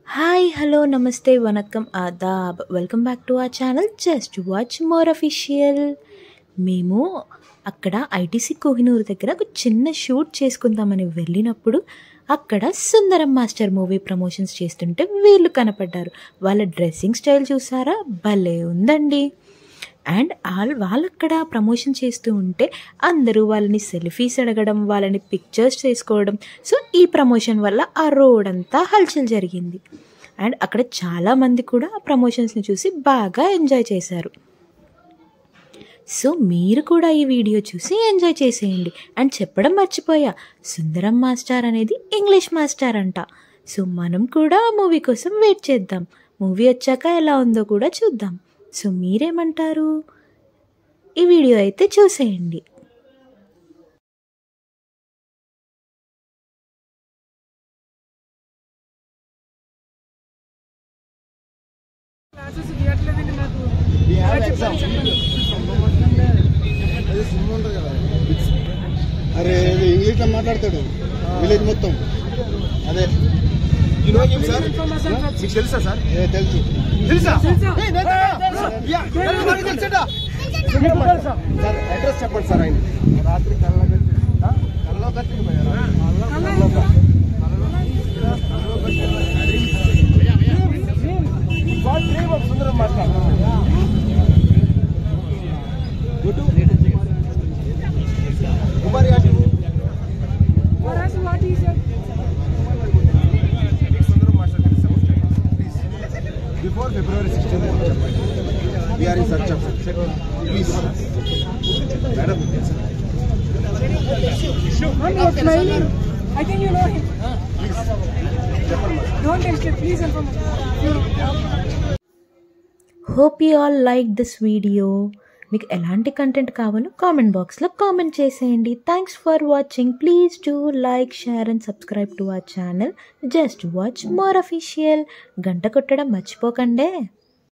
Hi hello నమస్తే వనక్కం ఆదాబ్ welcome back to our channel just watch more official. మేము అక్కడ ఐటీసీ కోహినూర్ దగ్గర ఒక చిన్న షూట్ చేసుకుందామని వెళ్ళినప్పుడు అక్కడ సుందరం మాస్టర్ మూవీ ప్రమోషన్స్ చేస్తుంటే వీళ్ళు కనపడ్డారు. వాళ్ళ డ్రెస్సింగ్ స్టైల్ చూసారా, భలే ఉందండి. అండ్ వాళ్ళు అక్కడ ప్రమోషన్ చేస్తూ ఉంటే అందరూ వాళ్ళని సెల్ఫీస్ అడగడం, వాళ్ళని పిక్చర్స్ చేసుకోవడం. సో ఈ ప్రమోషన్ వల్ల ఆ రోడ్ అంతా హల్చల్ జరిగింది. అండ్ అక్కడ చాలామంది కూడా ఆ ప్రమోషన్స్ని చూసి బాగా ఎంజాయ్ చేశారు. సో మీరు కూడా ఈ వీడియో చూసి ఎంజాయ్ చేసేయండి. అండ్ చెప్పడం మర్చిపోయా, సుందరం మాస్టర్ అనేది ఇంగ్లీష్ మాస్టర్ అంట. సో మనం కూడా మూవీ కోసం వెయిట్ చేద్దాం. మూవీ వచ్చాక ఎలా ఉందో కూడా చూద్దాం. సో మీరేమంటారు? ఈ వీడియో అయితే చూసేయండి. అరే ఇంగ్లీష్ లో మాట్లాడతాడు విలేజ్ మొత్తం. అదే సార్ మీకు తెలుసా సార్? తెలుసు. సార్ అడ్రస్ చెప్పండి సార్. ఆయన రాత్రి కల్లో సుందరం మాట్లాడు. Before February 16th, we are in search of it. Please, madam. You're smiling. I think you know him. Please, Don't hesitate. Please inform us. Hope you all like this video. మీకు ఎలాంటి content కావాలో comment బాక్స్లో comment చేసేయండి. Thanks for watching. Please do like, share and subscribe to our channel just watch more official. గంట కొట్టడం మర్చిపోకండే.